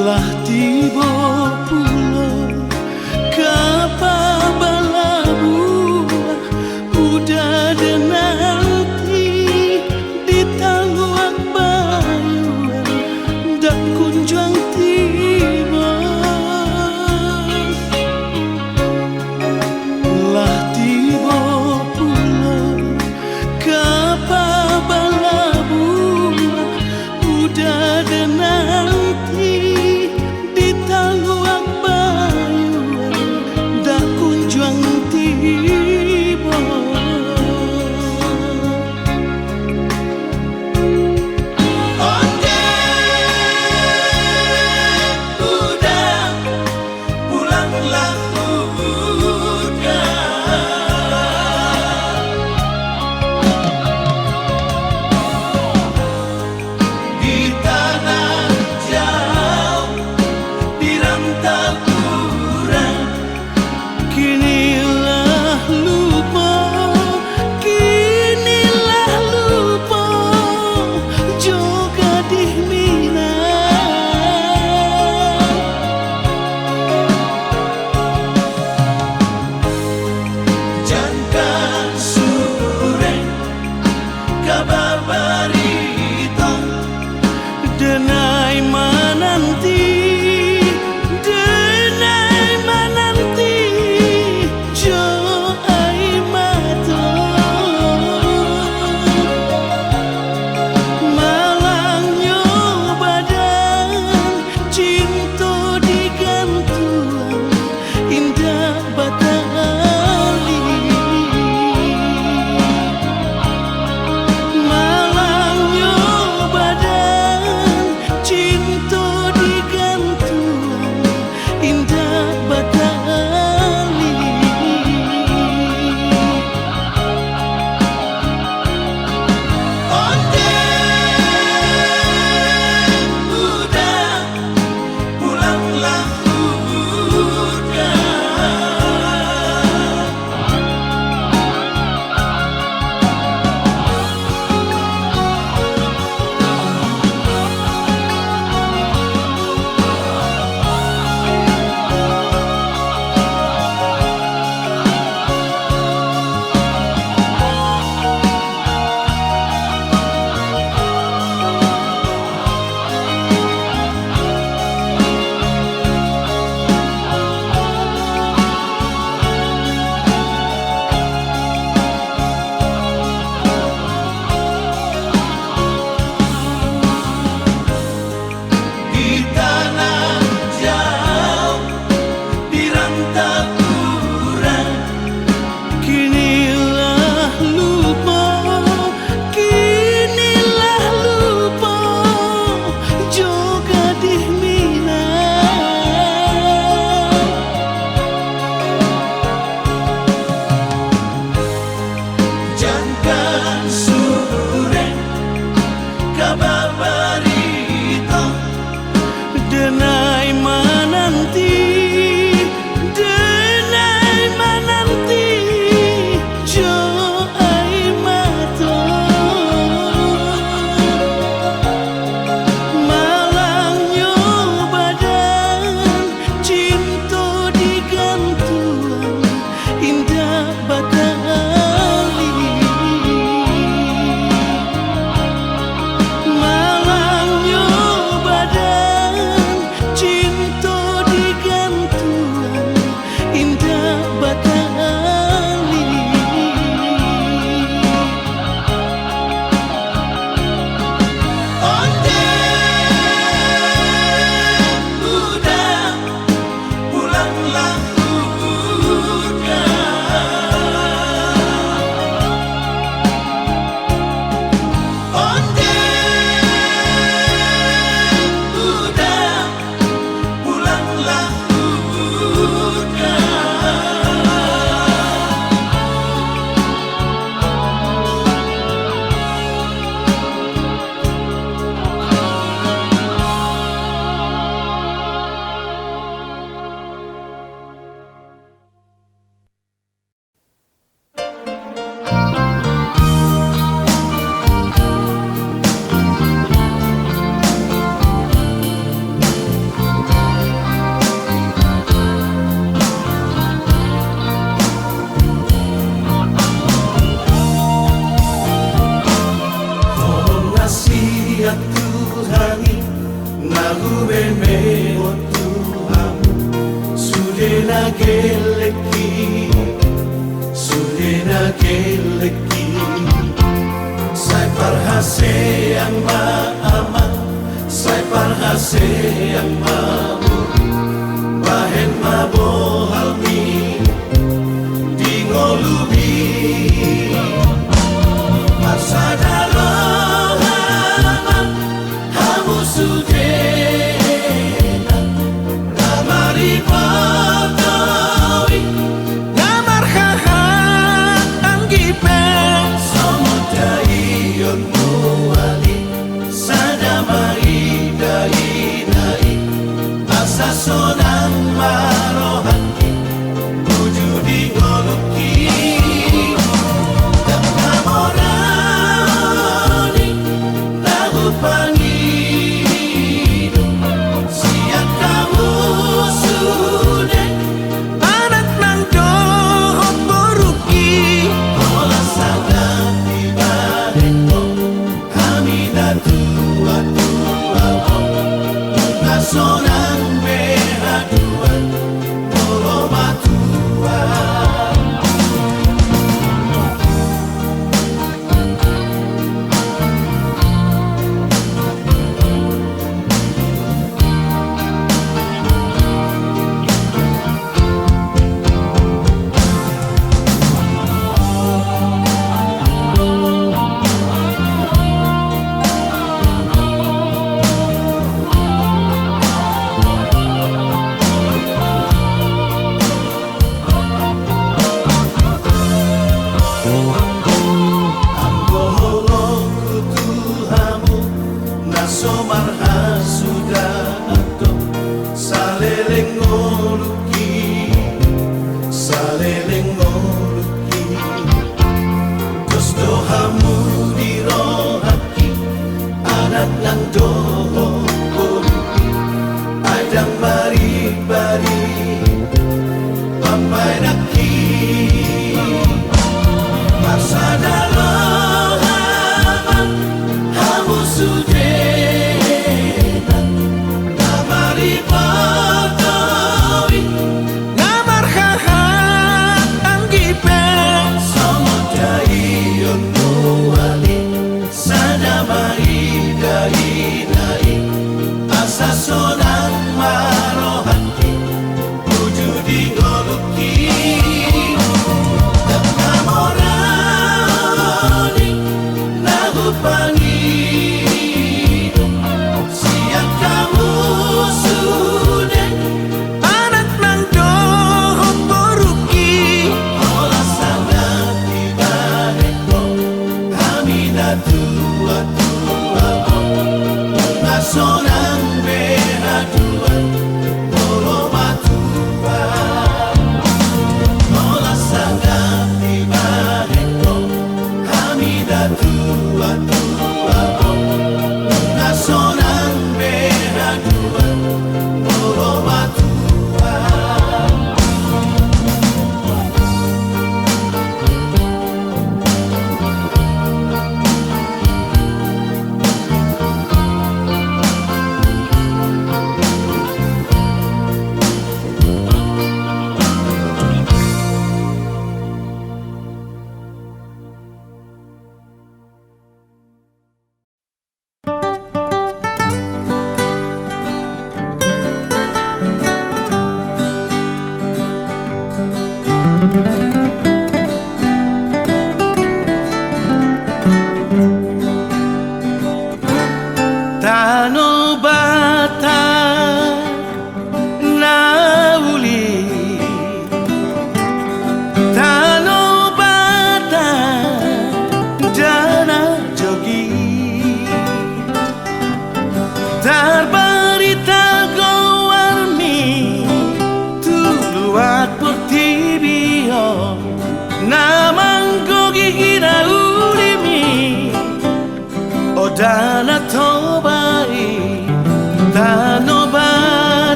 Lah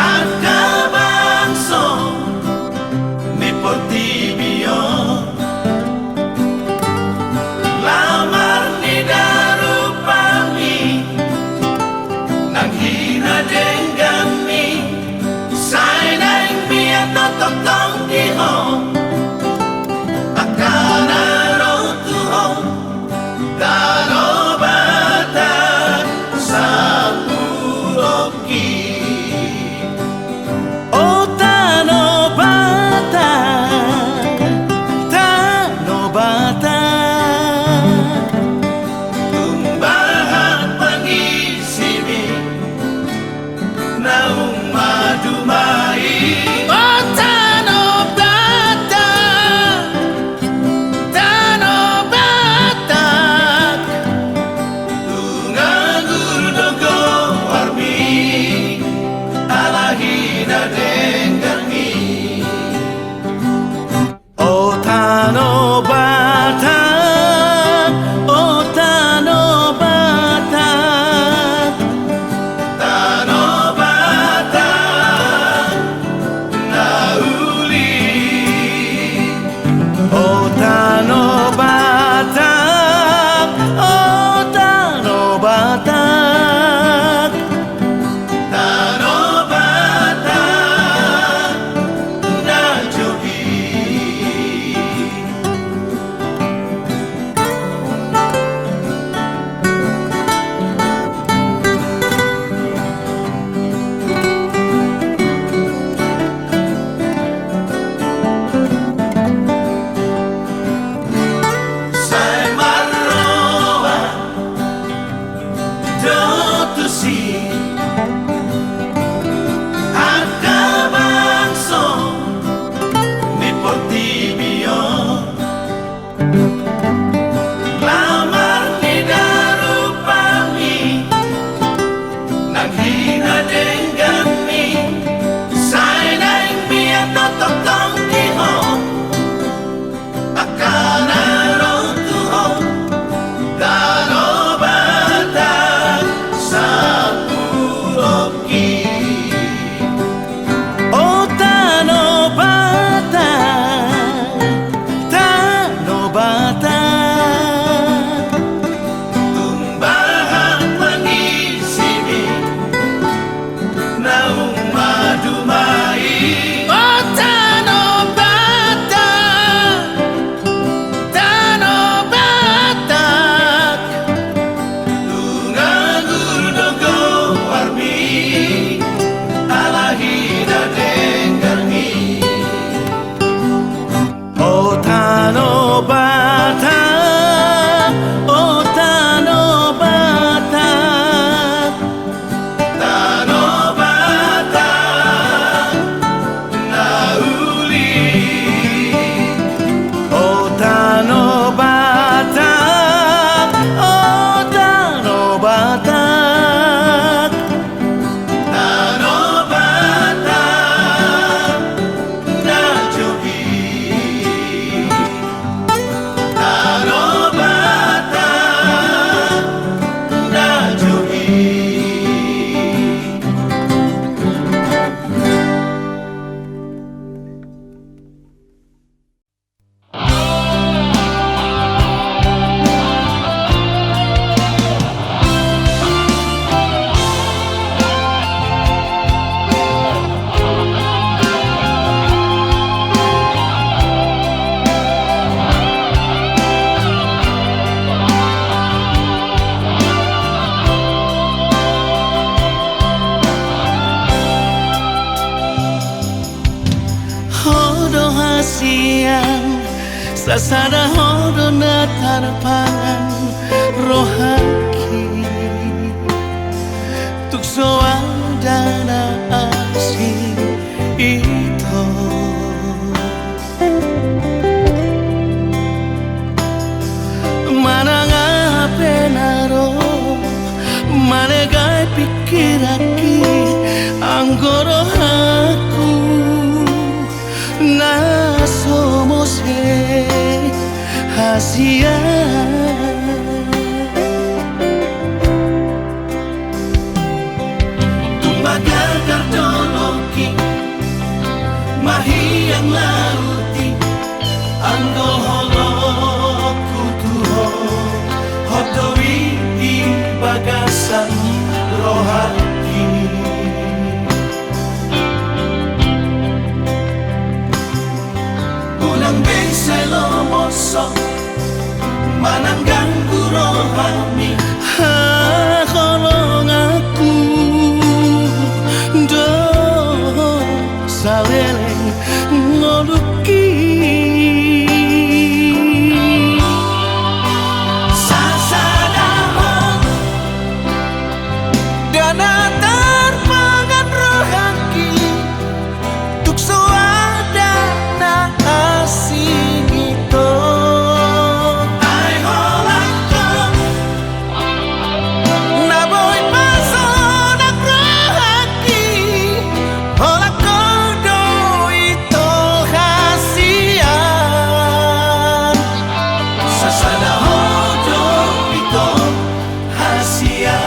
Arcabangso mi portibio lamar ni darupami nang hina denggami sai nang mia totok tong diho akana rotuho dano bata sapuroki. Oh Tanobata, Tanobata, tumbahan pangisimi na umadumai. Oh Tanobata, Tanobata, tungangurdogo warmi alahina dengangi. Oh Tanobata, oh Tanobata, Tanobata nauli. Oh Tanobata, oh Tanobata, Tanobata na jogi. Sai marroa dotusi Arcabangso mi portibio lamar ni darupami nang hina denggami sai nang mia totok tong diho akana rotuho dano bata sapuroki. Oh Tanobata, Tanobata, tumbahan pangisimi na umadumai. Oh Tanobata, Tanobata, tungangurdogo warmi alahina dengangi. Oh Tanobata, oh Tanobata, Tanobata nauli. Oh Tanobata, oh Tanobata, Tanobata na jogi. Tanobata na jogi. Hodo hasian sasada hodo na tarpangan rohaki tukso dana asi ito mananga penaro manegai pikiraki anggoro aku na somos hasia tumbaga karton rohani. Ulang bensai lomoso manang ganggu rohani. Kolong aku do saleleng ngoluki sasadahon dana terpangan rohaki tuk soada na asing itu ai holakon na boy pasonak rohaki holakodo itu hasian sasada hodo itu hasian.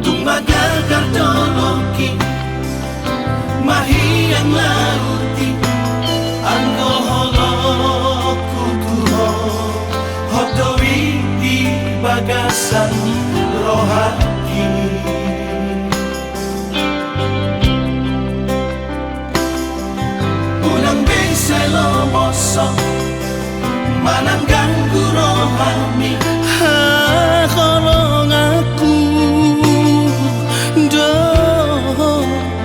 Tumagal kartoloki mahiyang lauti anggo holoku tuho hodoi di bagasan rohani. Ulang bensai lomoso manang ganggu rohani. Kolong aku do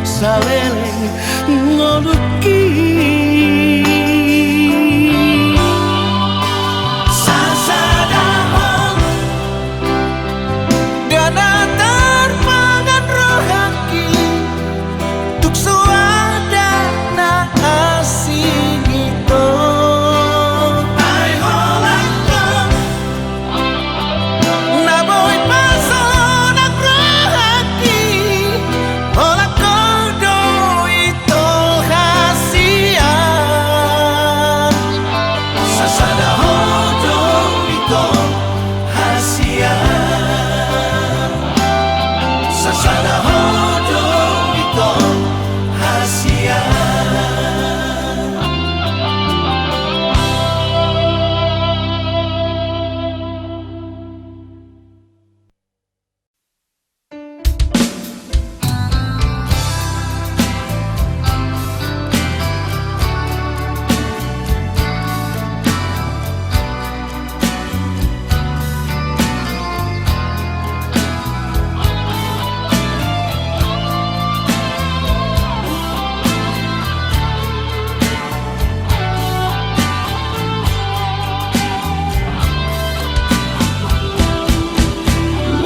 saleleng ngoluki sasadahon dana terpangan rohaki tuk soada na asing itu ai holakon na boy pasonak rohaki holakodo itu hasian sasada hodo itu hasian sasada hodo itu hasian.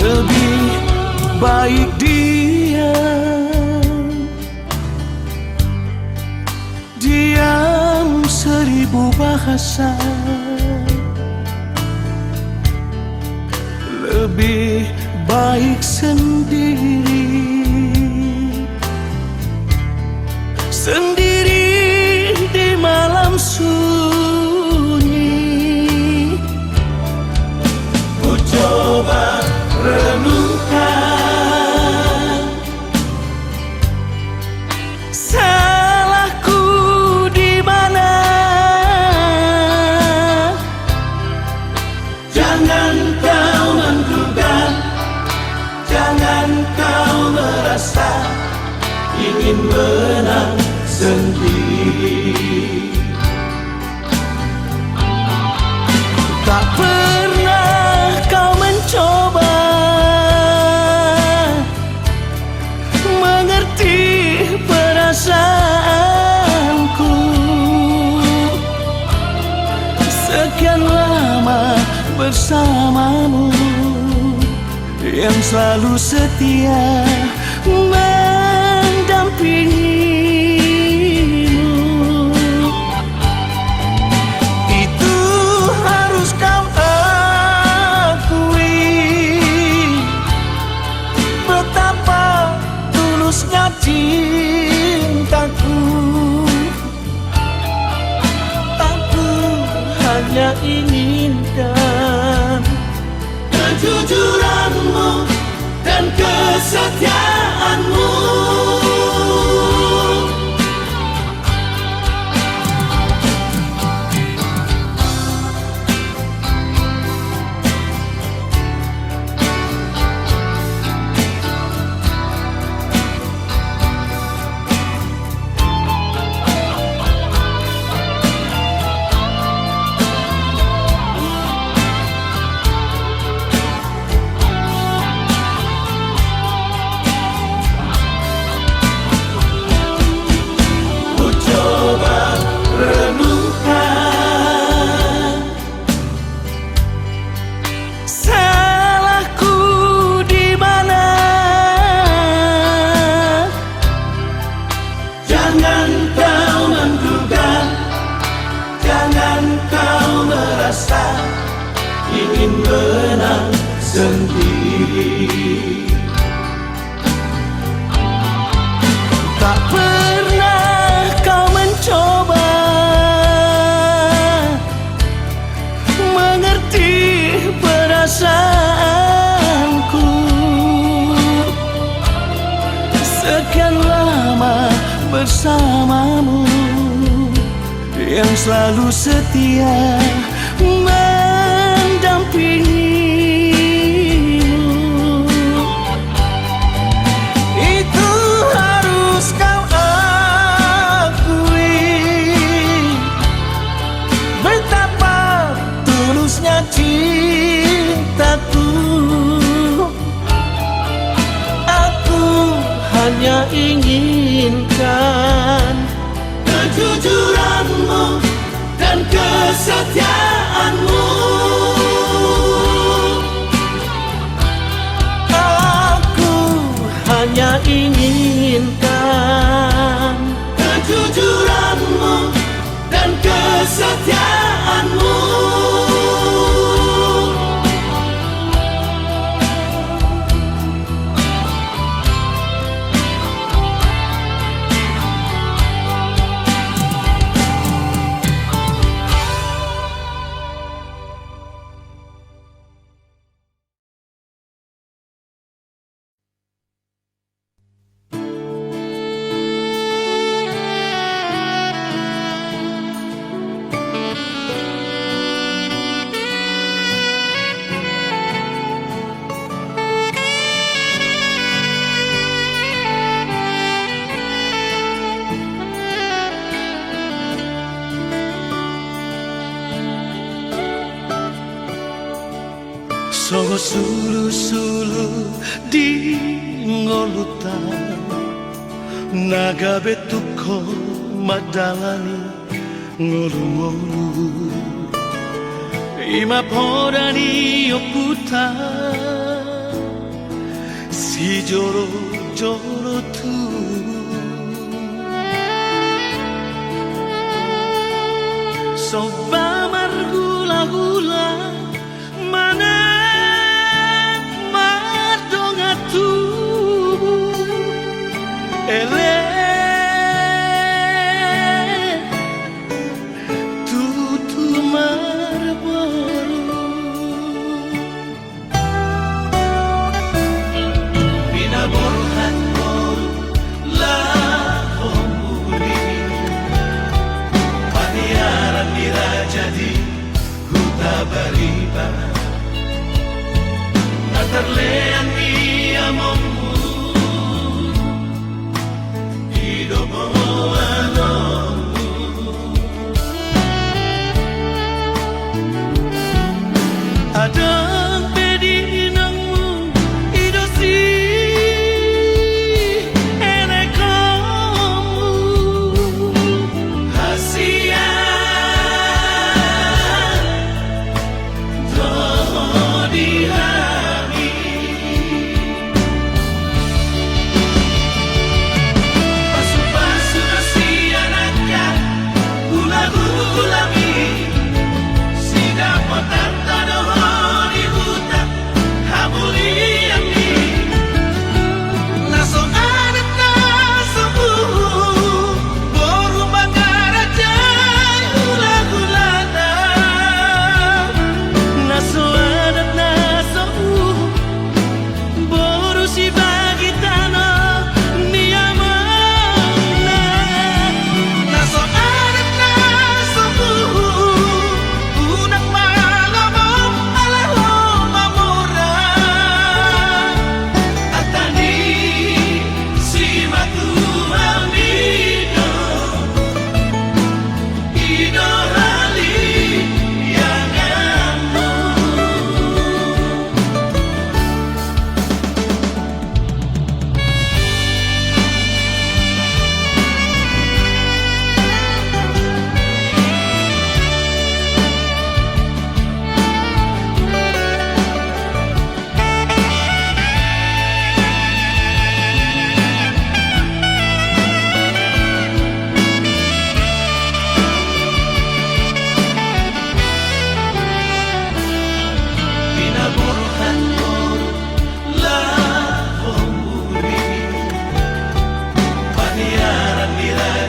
Lebih baik diam 1000 bahasa, lebih baik sendiri di malam sunyi. Ku coba renungkan salahku di mana. Jangan kau menduga, jangan kau merasa ingin menang sendiri. Tak pernah kau mencoba mengerti perasaanku. Sekian lama bersamamu, yang selalu setia mendampingimu. Itu harus kau akui, betapa tulusnya cintaku. hanya inginkan kejujuranmu dan kesetiaanmu. Ingin menang sendiri. Tak pernah kau mencoba mengerti perasaanku. Sekian lama bersamamu, yang selalu setia mendampingimu. Itu harus kau akui, betapa tulusnya cintaku. Aku hanya inginkan kejujuranmu dan kesetiaanmu. Aku hanya inginkan kejujuranmu dan kesetiaanmu. Songo sulu-sulu di ngolutan, naga betuko madalani ngolu-ngolu. Ima podani oputa si joro-joro tu. Soba margula-gula mana tu ele tutu marboru bina borhat bor la homuli paniaran dira jadi huta bariba natarlean ia mampu hidup menolakmu. Ada bedinangmu idosi enekamu hasia dodiha. Ulami, si dapat tanpa dohoni idohali yang amu.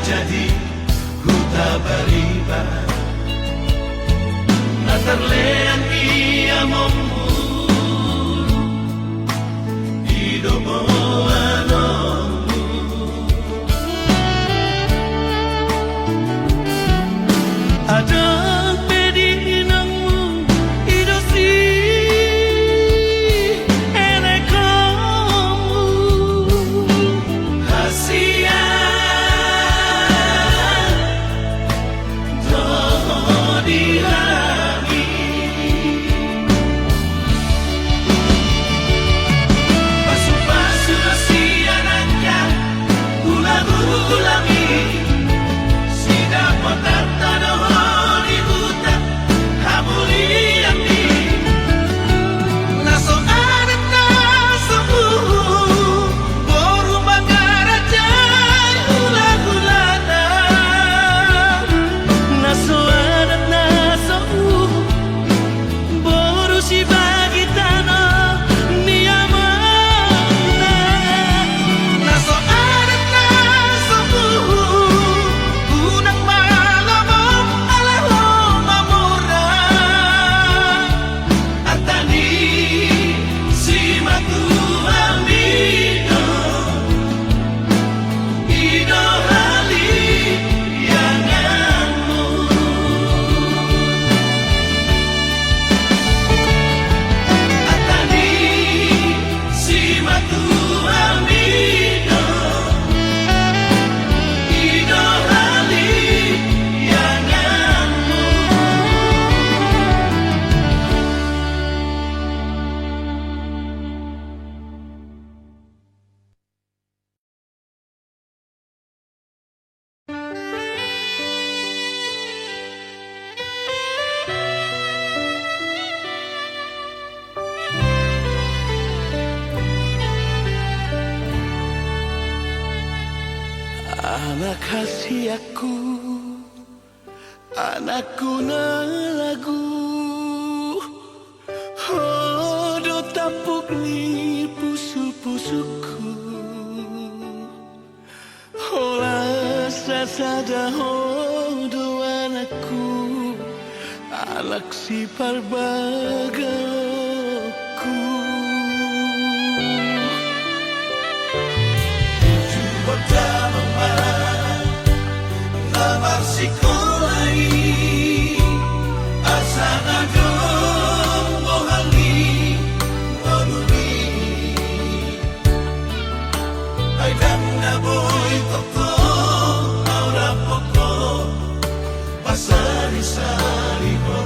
Jadi huta bariba na terlean ia momu hidup anomu ada pedinangmu idosi enekomu hasia Anak hasiaku, anakku na lagu, hodo tapuk ni pusu-pusuku, hola sasada hodo anakku, anak si parbagaku. Namar sikolai asana dong bohali nonuni aidam na boy toko aura poko pasari sari ho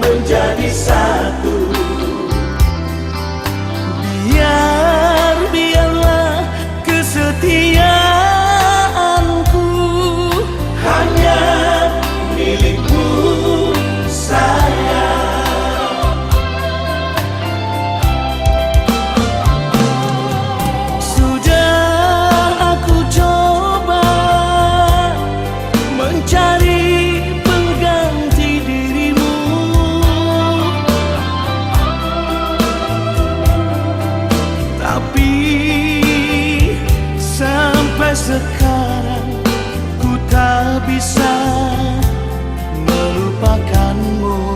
menjadi satu. Biarlah kesetiaanku hanya milikmu sayang. Sudah aku coba mencari pengganti dirimu, tapi sampai sekarang ku tak bisa melupakanmu.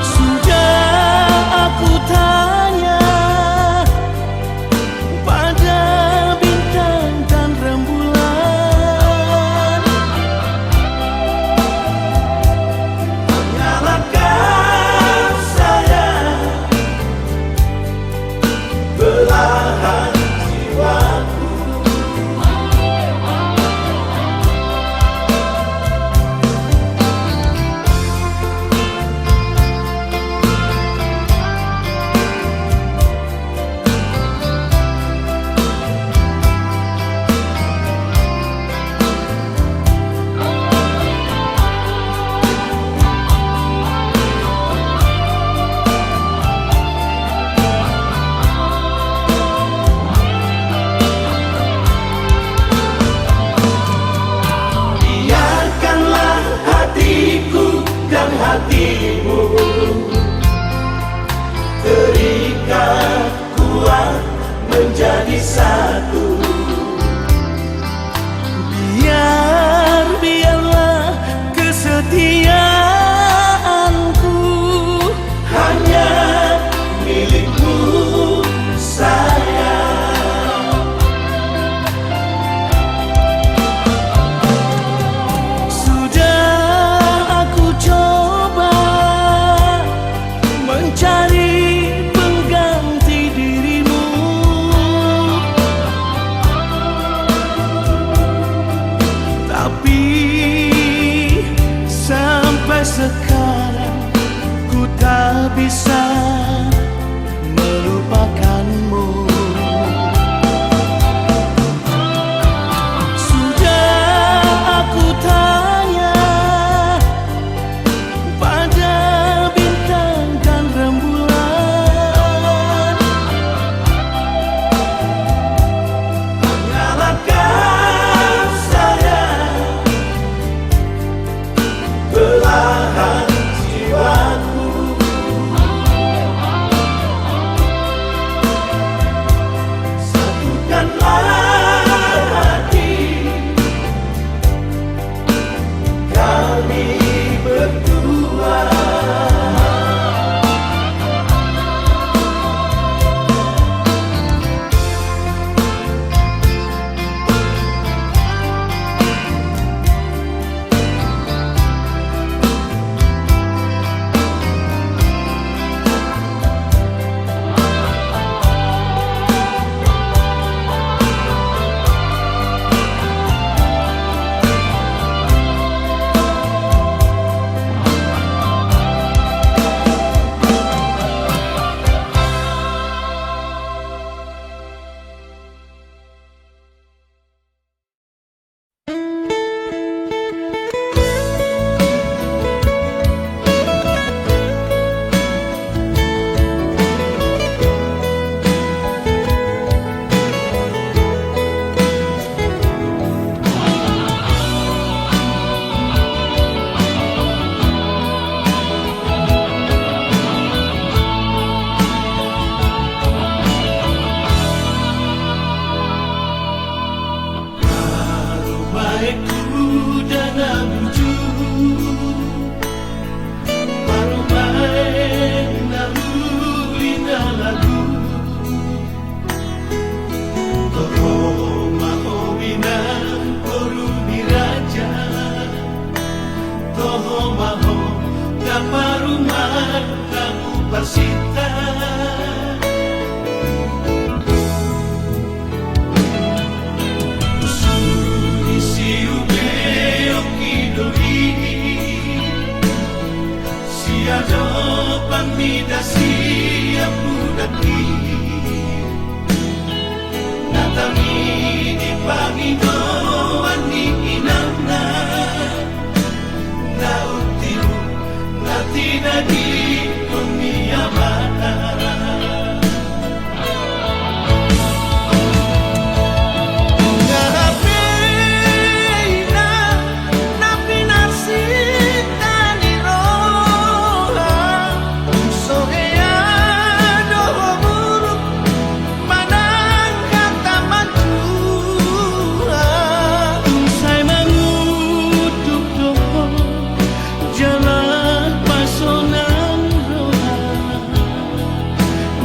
Sudah aku tanya pada bintang dan rembulan, Nyalakan sayang belahan jiwaku. Biarkanlah hatiku dan hatimu terikat kuat menjadi satu. biarlah kesetiaanku Hanya milikmu sayang. sudah aku coba mencari pengganti dirimu,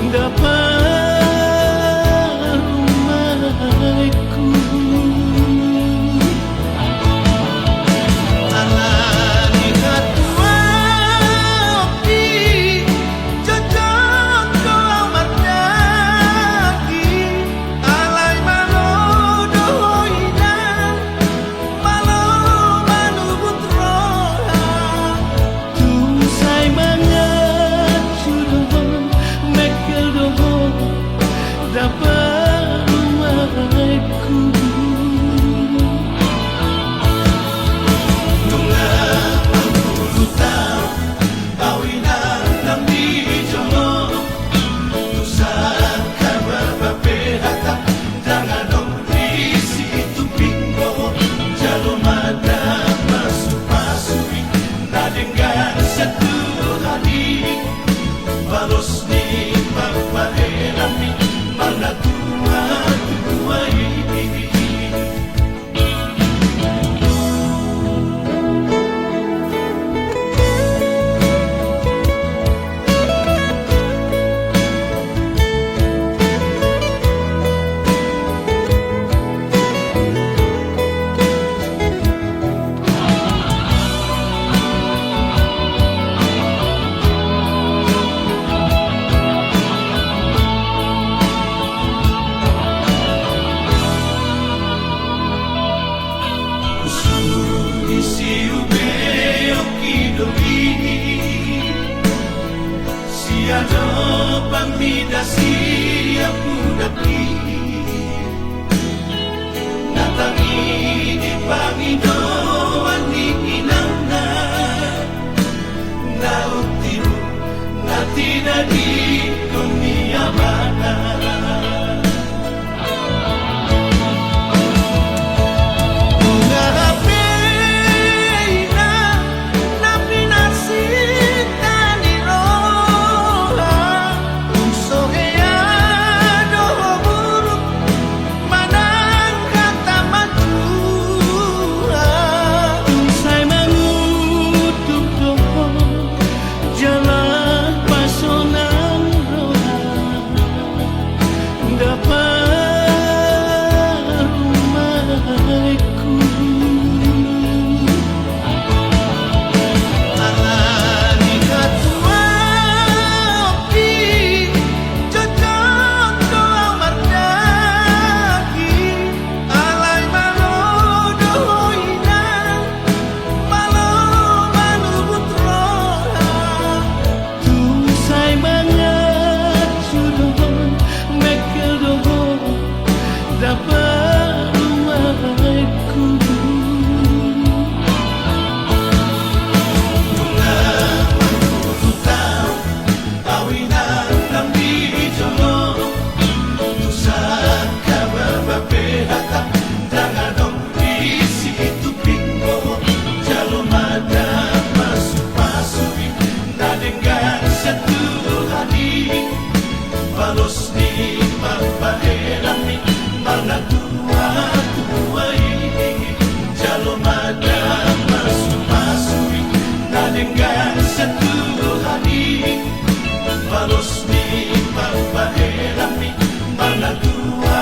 dapat rumahku. Dapat rumahku. Nunga aku tahu kawinan nami jono tusan kabar bapehata jangan dong di situ pingo jalo mada masuk-masuk na dengan satu hari balos ni papahelami mana tua ini. Si ubeo kidoli si ado pamida si aku dapi natangi di pangido ani inangna na utiru na tinadi dunia mana. Dapat rumahku. Nunga aku tahu kawinan nami jono tusan kabar bapehata jangan dong di situ pingo jalo mada masuk-masuk na dengan satu hari balos ni papahelami mana tua ini jalo mada masuk-masuk na dengan satu hari balos ni papahelami mana tua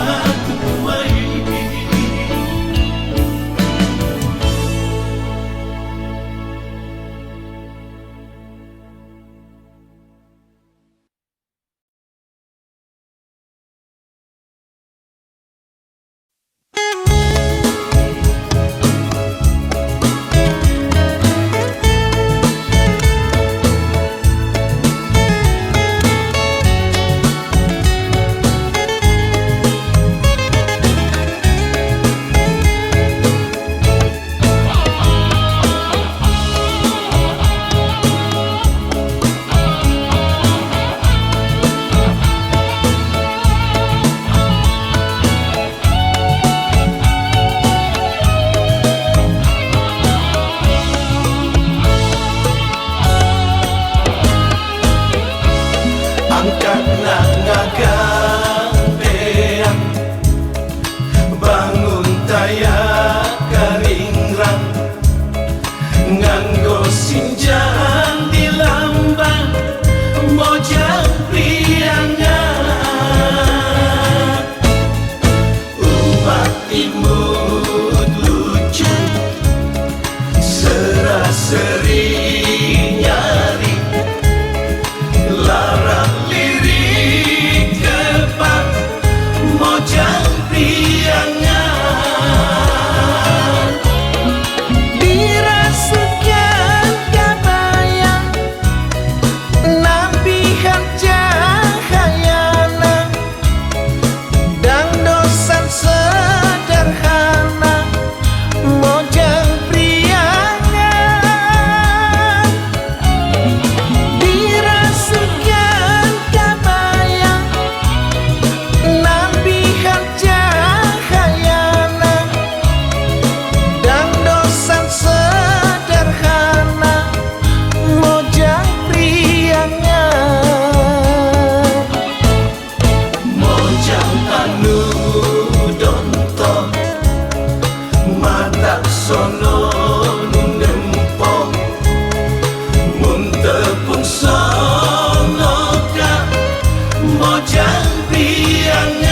mojang priangan.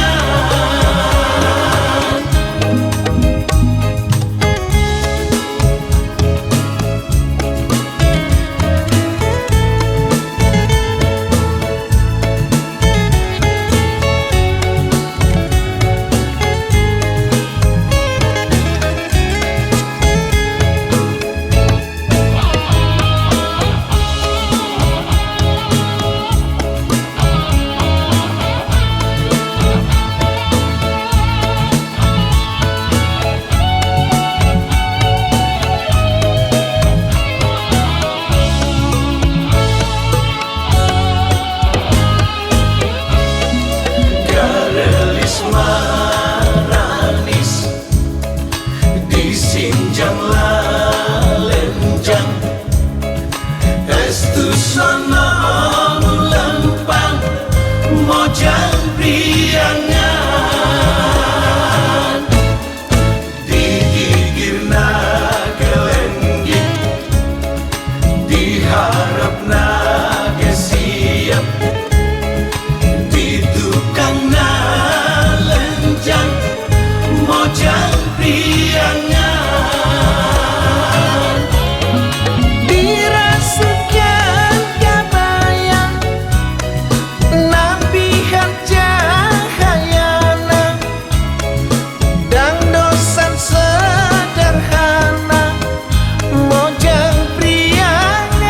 Garelis maranis disinjang lalenjang estu sono lempang mojang priangan. Digigirna kelenggi diharapna ge siap ditukangna lenjang mojang priangan. Dirasukan kabayang nambihan cahayana dan dosan sederhana mojang priangan.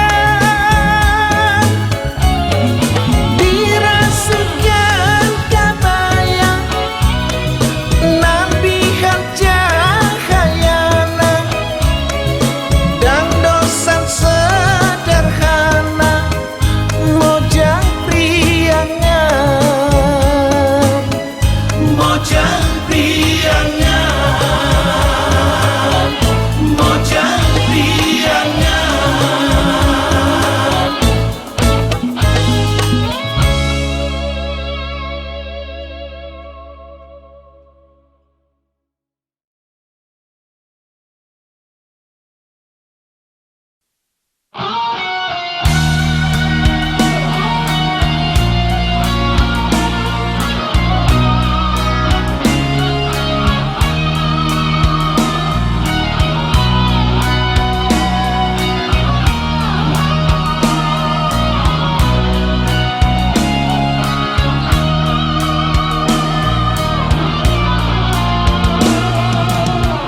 Dirasukan kabayang nambihan cahayana dan dosan sederhana mojang priangan. Mojang priangan, mojang priangan.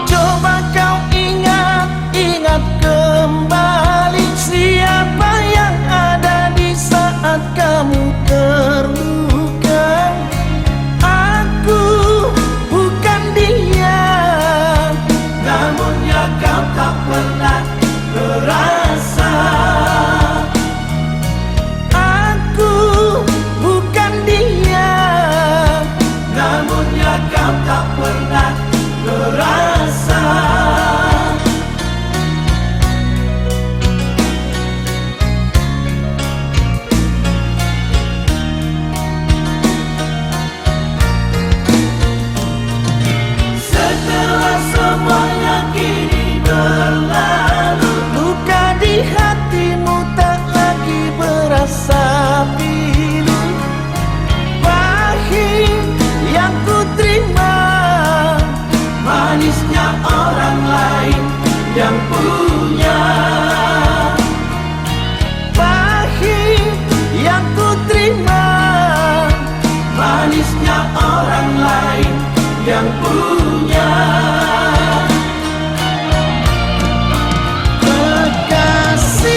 Coba kau ingat-ingat kembali siapa yang ada di saat kamu terluka. Aku bukan dia, Namun ya kau tak pernah merasa. aku bukan dia. Namun ya kau tak pernah merasa. Setelah semuanya kini berlalu, Luka di hatimu tak lagi berasa pilu. Pahit yang ku terima, manisnya orang lain yang punya. pahit yang ku terima, Manisnya orang lain yang punya. kekasih.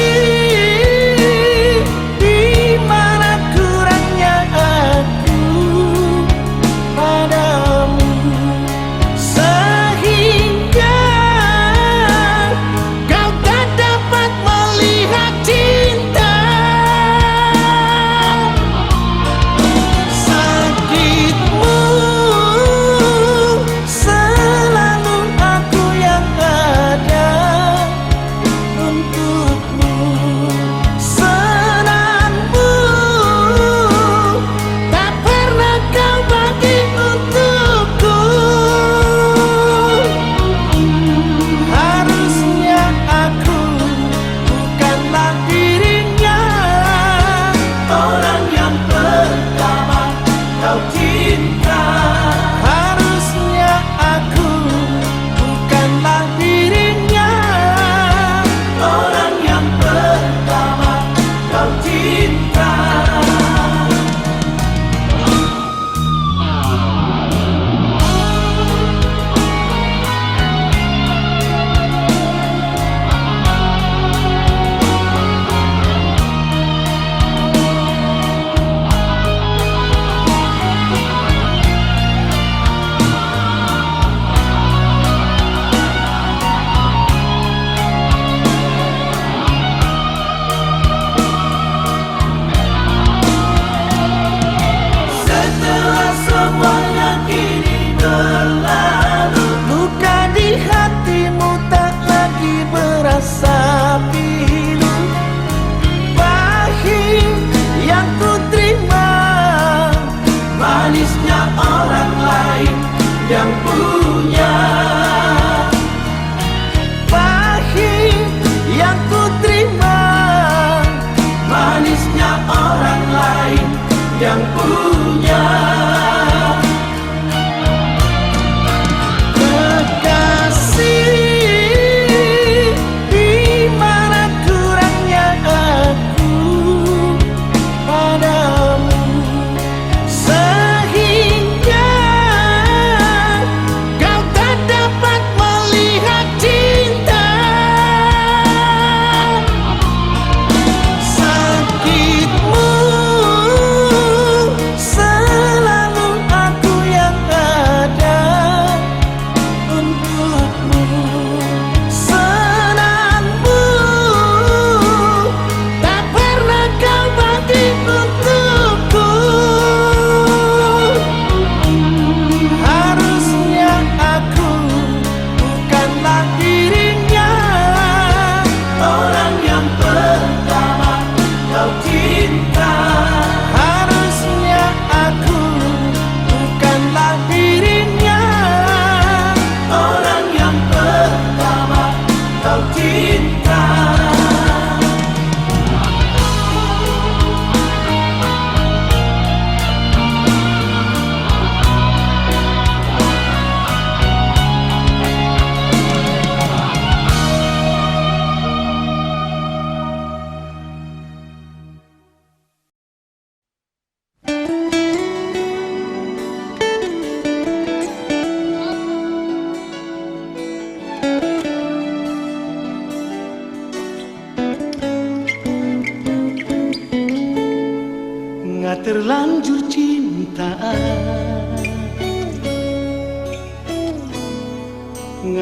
Di mana kurangnya aku padamu sehingga kau tak dapat melihat cinta. Sakitmu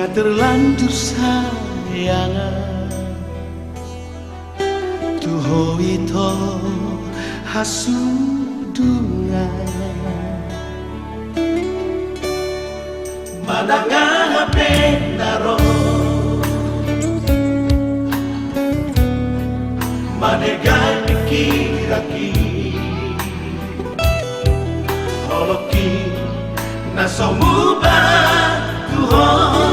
terlanjur sayang tuho ito hasudungan Madanga pendaro Manegai pikiraki Holoki nasomuba Tuhan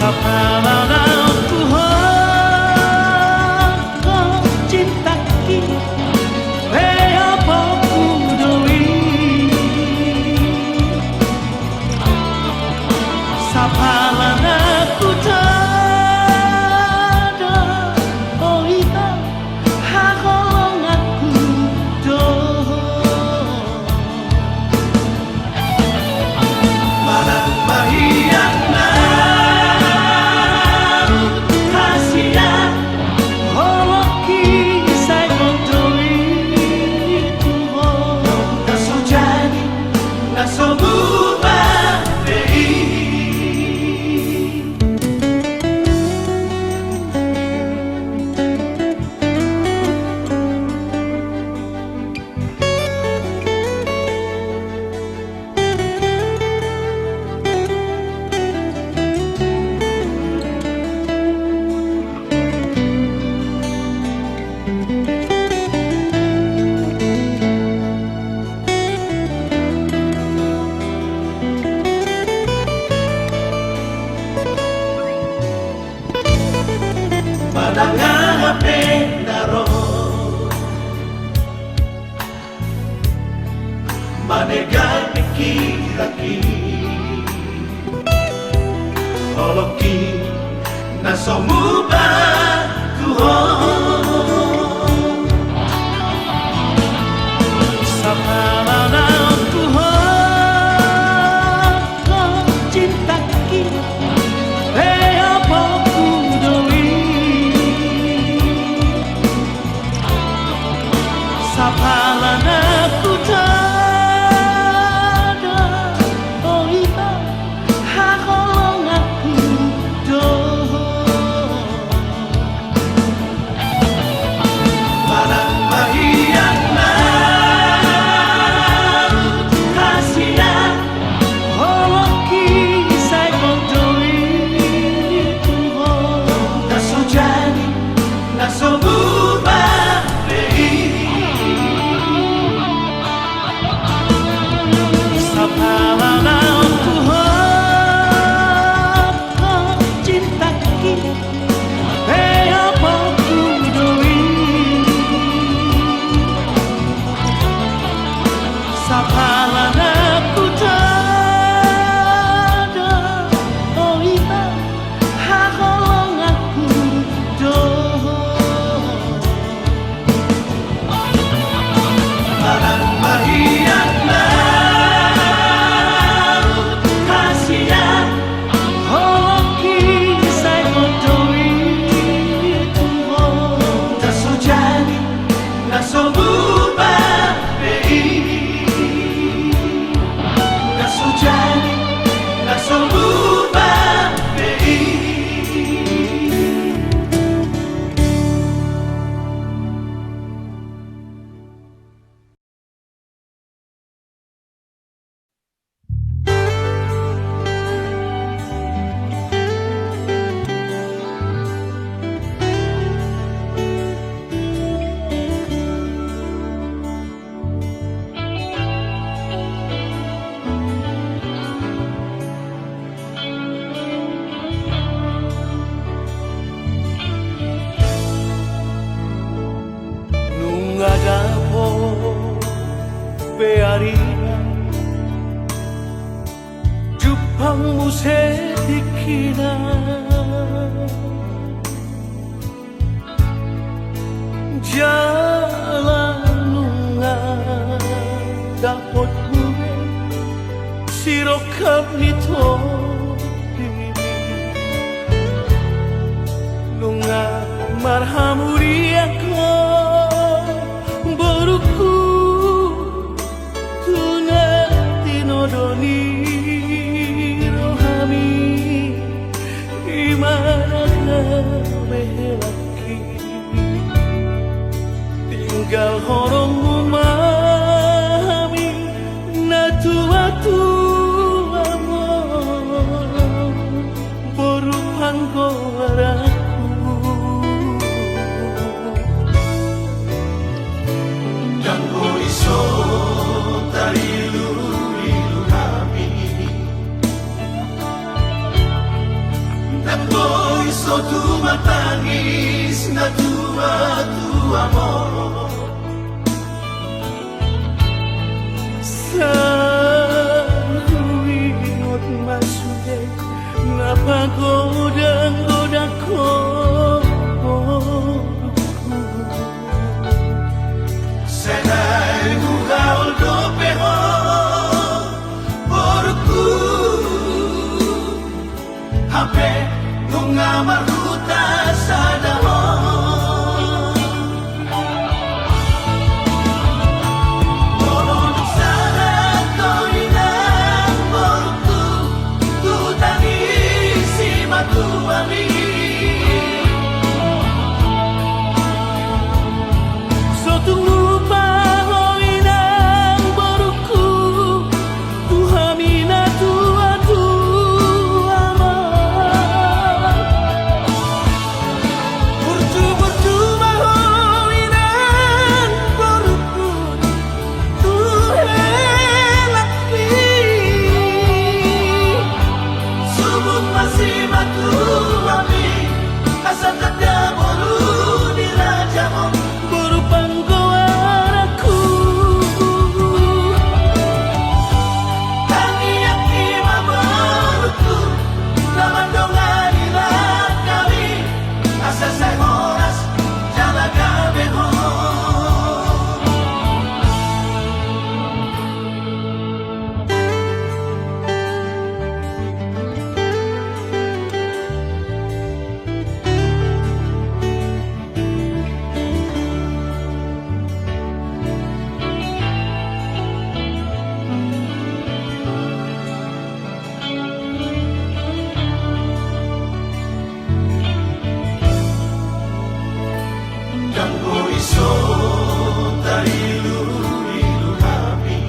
Sapalana Tuhan kau cintaki Hea pokudoi Sapalana ku tada oita hakolong aku do Manang mahiyang na Hasiya holoki say kontoi Tuhan Nasujani nasomuba Madanga pendaro Manegai pikiraki Holoki nasomuba Tuhan Sapalana Tuhan kau cintaki Hea pokudoi Sapalana ku tada oita hakolong aku do Manang mahiyang na Hasiya holoki say kontoi Tuhan Nasujani nasomuba Sapalana Tuhan kau cintaki Hea pokudoi Sapalana ku tada oita hakolong aku do Manang mahiyang na Hasiya holoki say kontoi Tuhan Nasujani nasomuba Nasujani nasomuba Nung agapo pearina Jupang musetikina Jalan nunga dapot gue sirokap nito Nunga marhamuri ako Boruku tunay tinodoni tu matangis na tua mo. Sa tuwingot masulit napagoda-goda ko. Senay hugaol do peho porku hape nunga maruta sa dahon. Moron sana ko inang porku tutani si matuami. So tunglupa ho inang boruku tuhami na tua-tua mo. Bercuma ho inang boruku tuhelaki. Subuk masih matuami asa tanda boru di raja mo. Boru panggoaraku Tangiyak imaborku laman dongani lang kami asa sa oras jalaga beho. Jambu iso tailu-ilu kami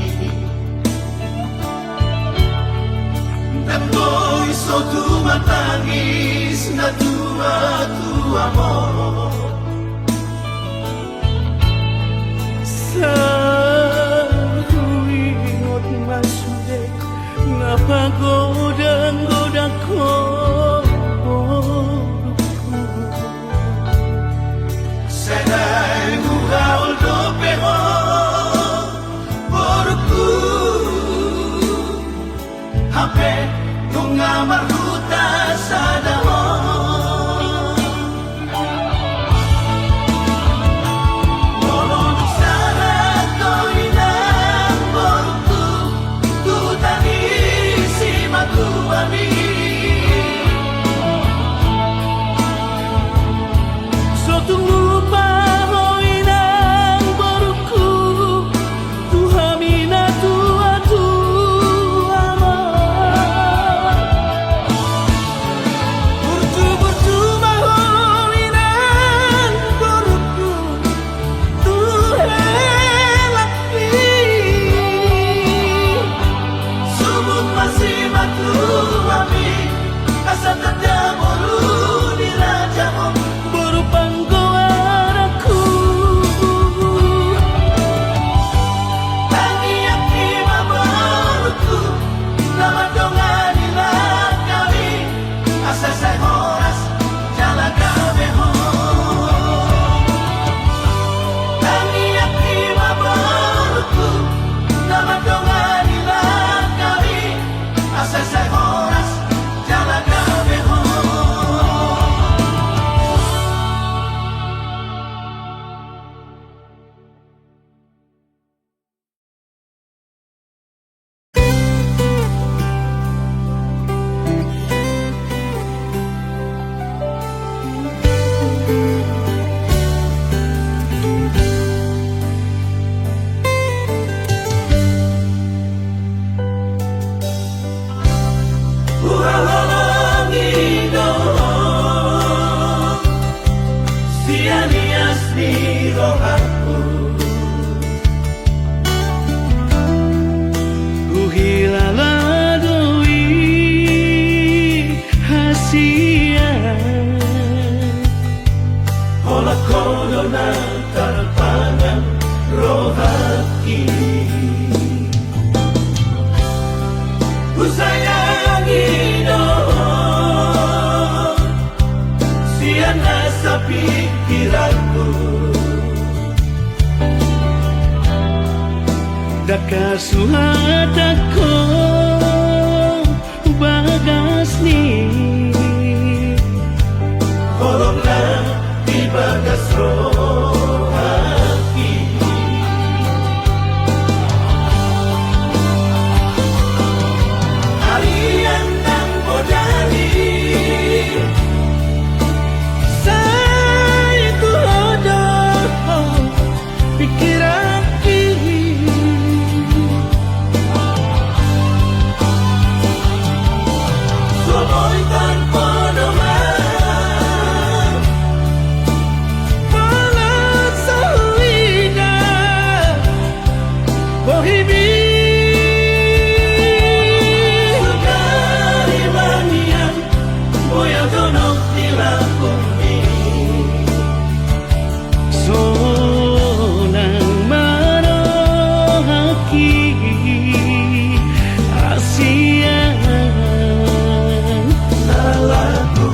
Jambu iso tu matangis na tua mo. sa tuwingot masulit napagoda-goda ko. Senay hugaol do peho porku hape nunga maruta sa dahon. Moron sana ko inang porku tutani si matuami. So tunglupa ho inang boruku tuhami na tua-tua mo. Bercuma ho inang boruku tuhelaki. Subuk masih matuami asa tanda boru di raja mo. Boru panggoaraku Tangiyak imaborku laman dongani lang kami asa sa oras jalaga beho. Tangiyak imaborku laman dongani lang kami asa sa oras jalaga beho. Uhalangi do sianias ni rohaku uhilala doi hasia hola kodona tarpangan rohaki. Usayangi do Daka suhatako bagas ni Holonglah di bagas rohaki Alian nang bodali Saya ku hodoh pikiran Somoy tanpa doman Malas sawida Bohimi Sekali manian Boya donok dilakumi Sonang marohaki Asian Salahku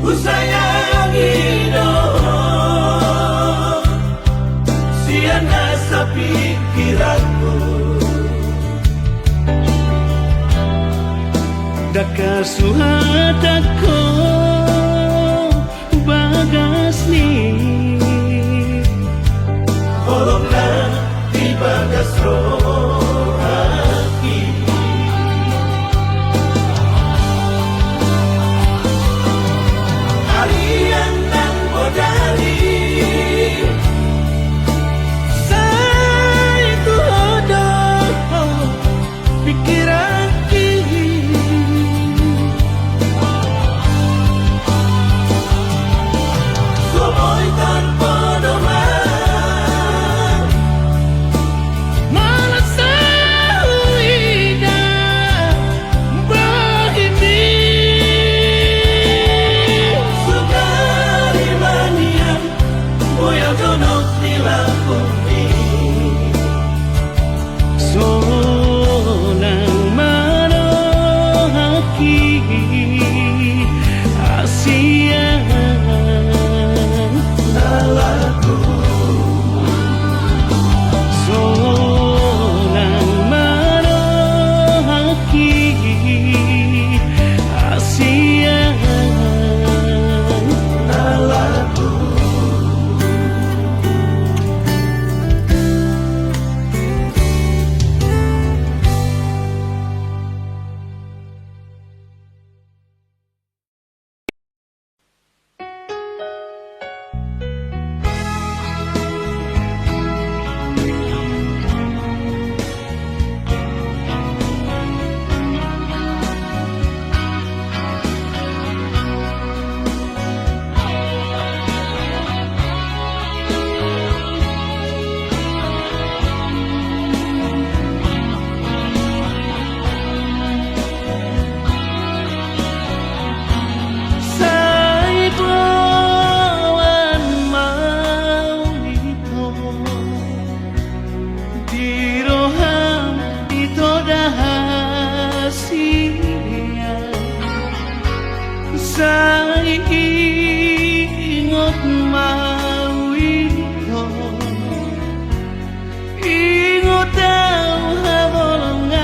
Ku sayangi dong Siana sa pikiranku Daka suhatako bagas ni Holonglah di bagas rohaki Alian nang bodali Saya ku hodoh pikiran Somoy tanpa doman Malas sawida Bohimi Sekali manian Boya donok dilakumi Sonang marohaki Asian Salahku Sonang marohaki Asian Salahku Ingot mawito Ingot daw habolongan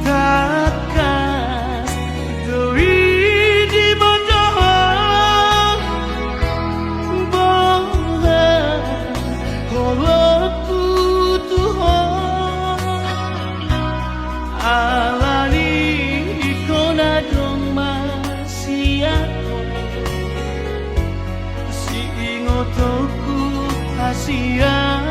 Takas doi di bodoh Boha holoku tuho Alani ikona dong masiato Si ingotoku hasian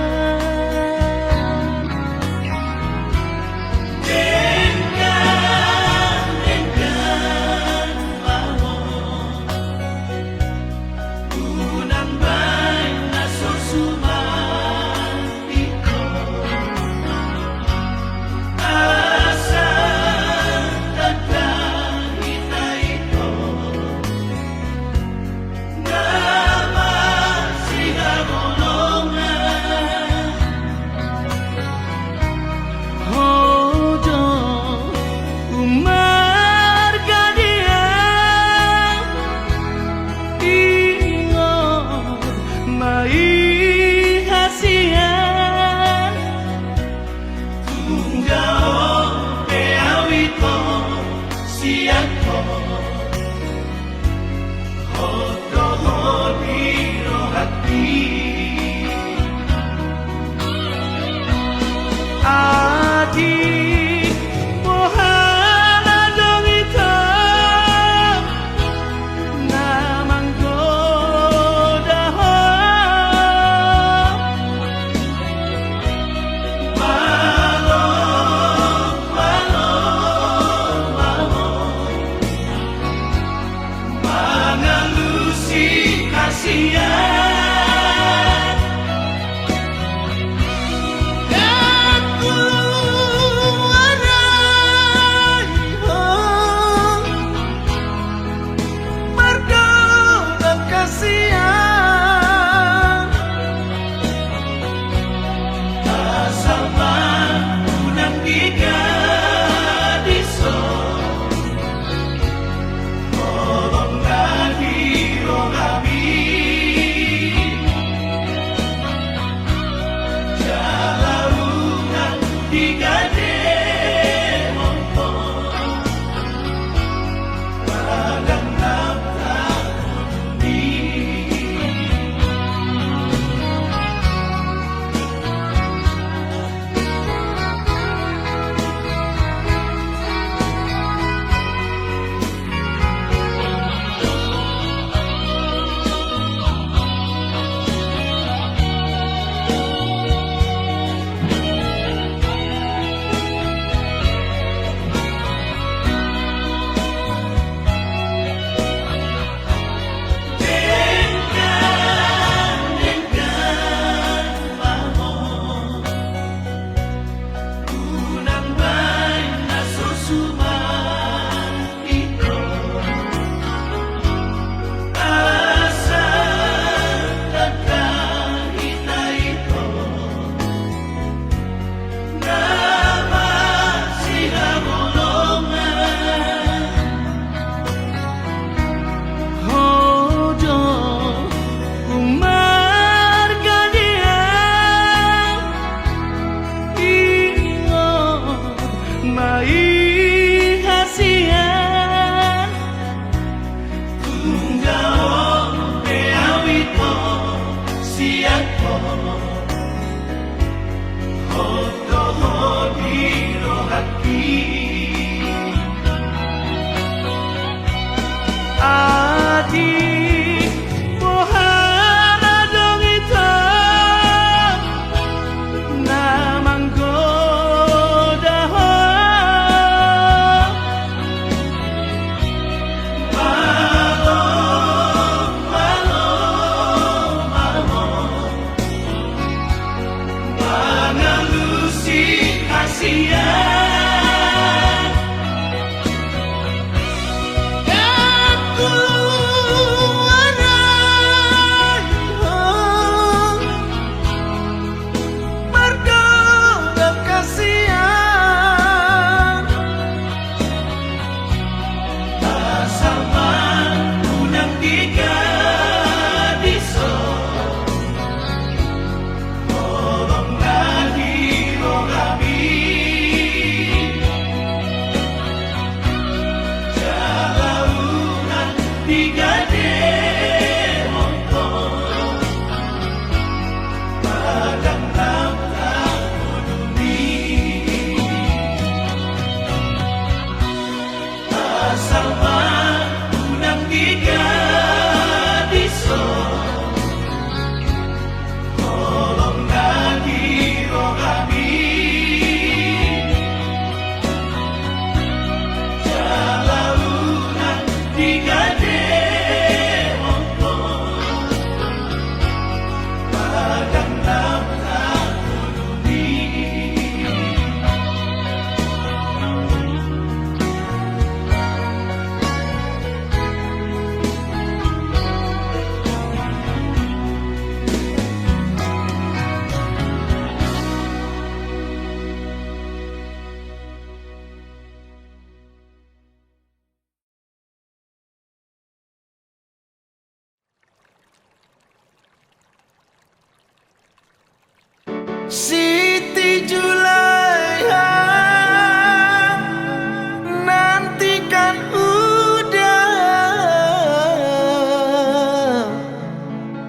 kasihan. Aku arai mergo kasihan. Asama unang giga diso tolong nadiro kami jalaungan digade montong padang nafta kuduni. Hojo umar kalian ingot mai hasian Tunggao peawito siako hoto hodiro haki Adi pohara dong itu namang godaho malo malo malo mangalusi kasihan. Aku arai mergo kasihan. Asama unang giga diso tolong nadiro kami jalaungan digade montong padang nafta kuduni. Asama unang giga diso tolong nadiro kami jalaungan digade montong padang nafta kuduni. Siti Julaiha nantikan udah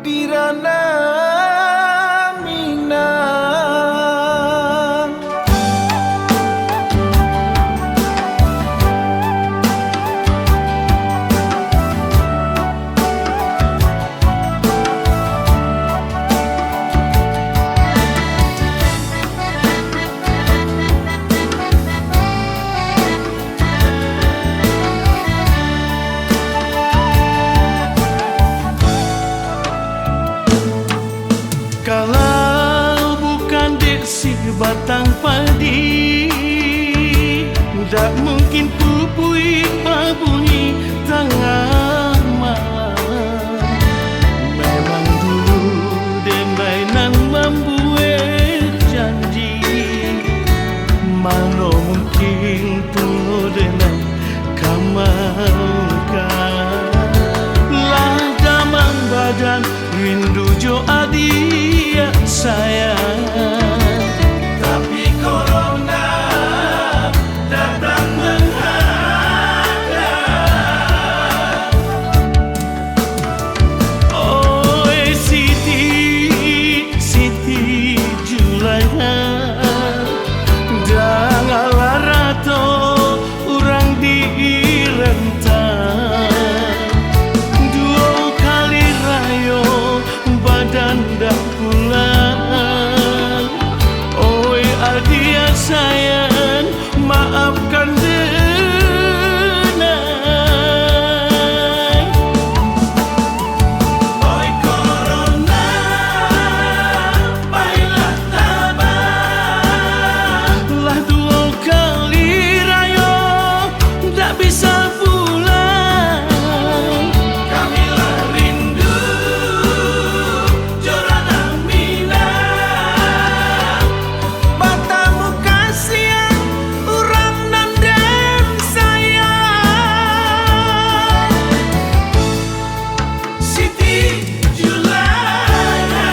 Pirana Minang. Kalau bukan desi batang padi, tak mungkin pupui babunyi tengah malam. Memang dulu demainan membuat janji, mana mungkin tuh dengan kamalkan. Lah damang badan rindu jo adia sayang, Tapi corona datang menghadang. oh Siti, Siti Julaiha, jangan larato orang di rentang. Dua kali rayo badan dah pulang. Oi adia sayang, maafkan denai. Oi corona, baiklah tabah. Lah dua kali rayo tak bisa pulang. Kamilah rindu Jorana Mina. Matamu kasihan orang nandem sayang. Siti Julaiha.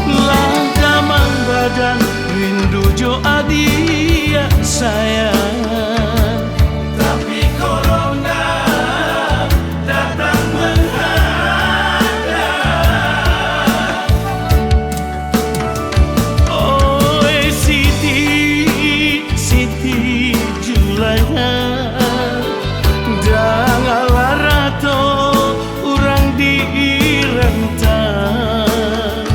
Lah damang badan rindu jo adia sayang, Tapi corona datang menghadang. oh Siti, Siti Julaiha, jangan larato orang di rentang.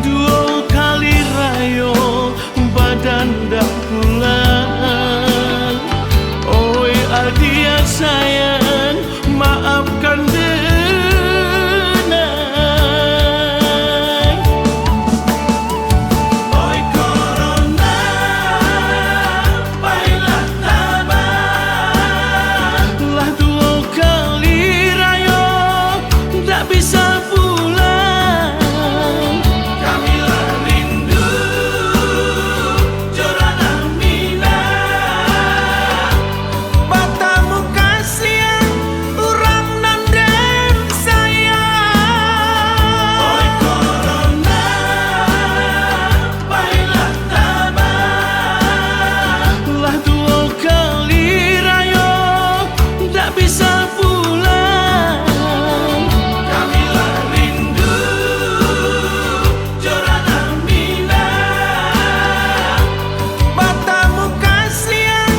Dua kali rayo badan dah pulang. Oi adia sayang, maafkan denai. Oi corona, baiklah tabah. Lah dua kali rayo tak bisa pulang. Kamilah rindu Jorana Mina. Matamu kasihan orang nandem sayang. Oi corona, baiklah tabah. Lah dua kali rayo tak bisa pulang. Kamilah rindu Jorana Mina. Matamu kasihan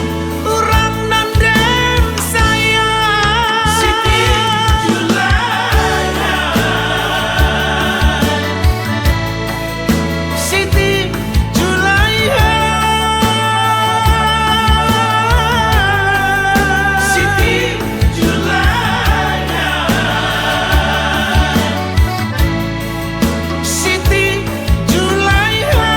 orang nandem sayang. Siti Julaiha. Siti Julaiha. Siti Julaiha. Siti Julaiha.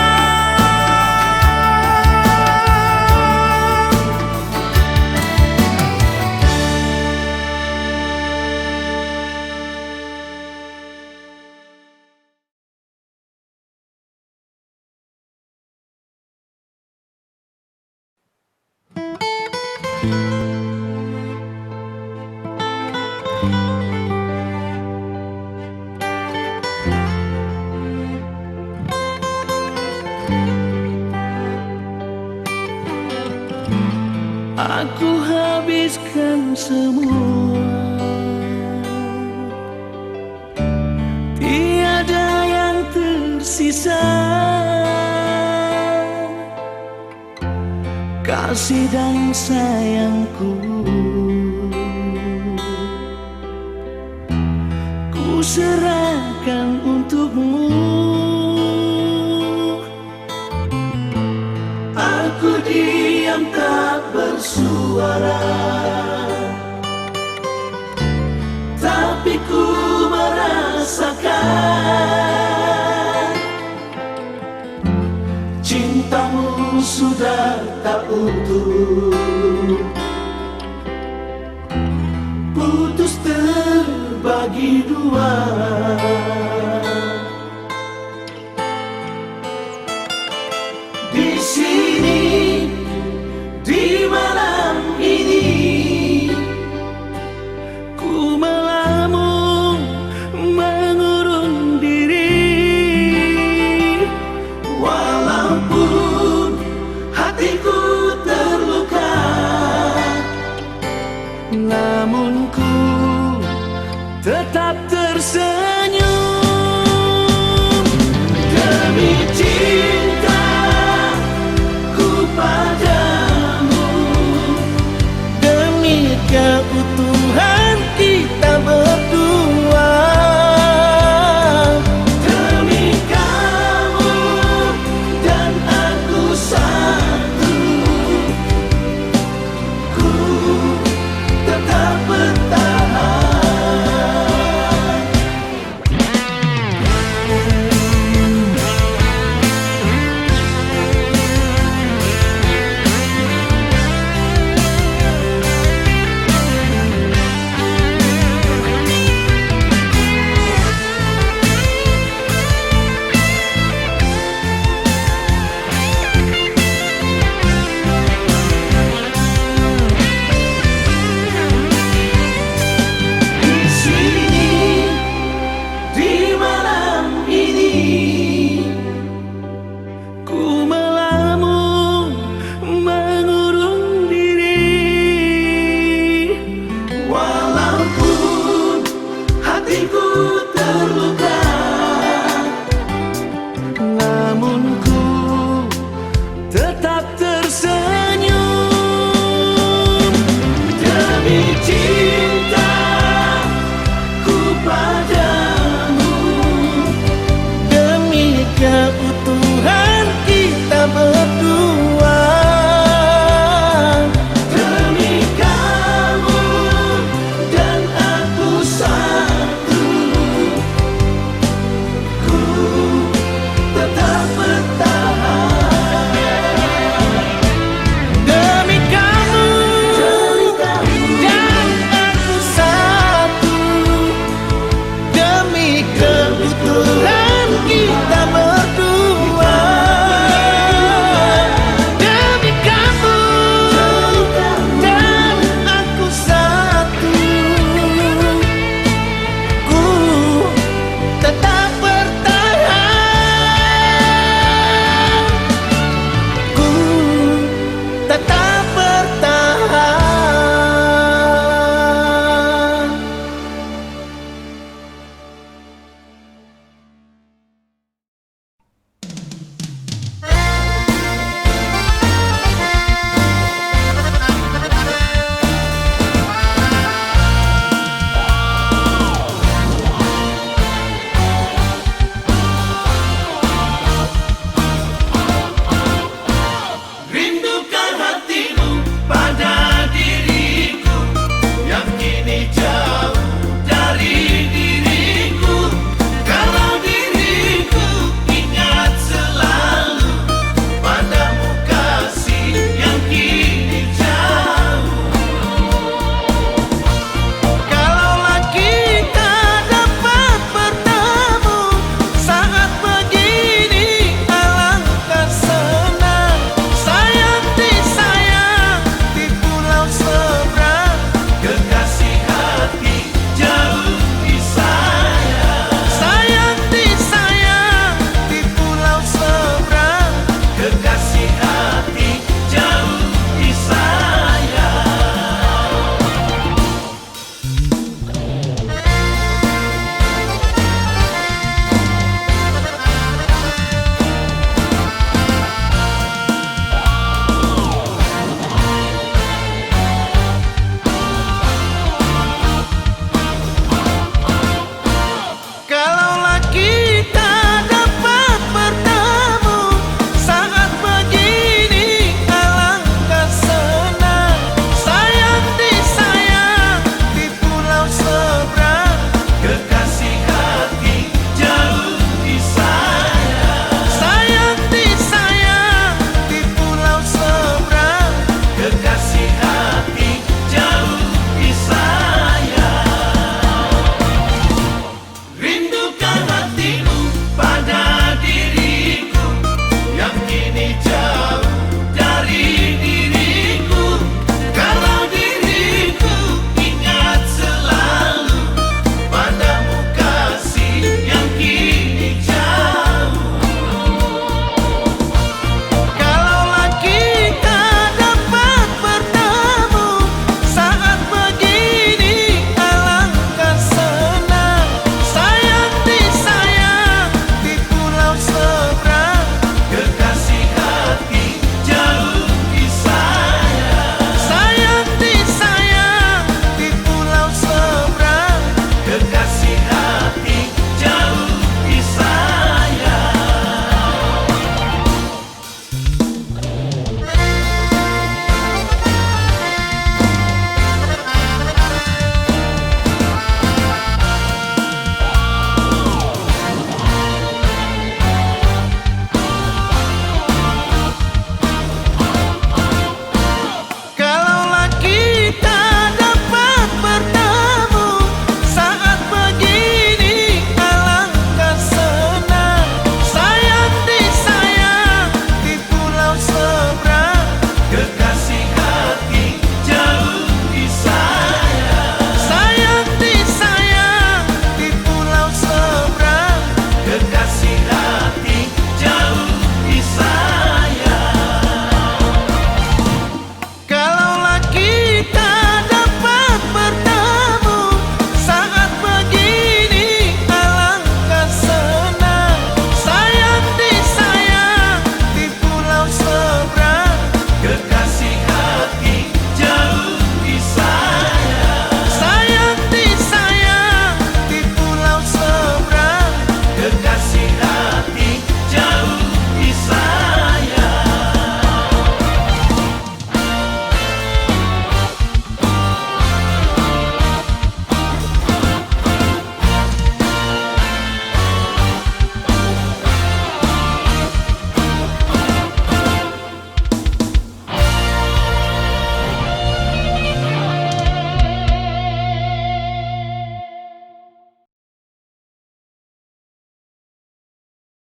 Aku habiskan semua, tiada yang tersisa. kasih dan sayangku. Ku serahkan untukmu. Aku diam tak bersuara, tapi ku merasakan cintamu sudah tak utuh, putus terbagi dua. Di sini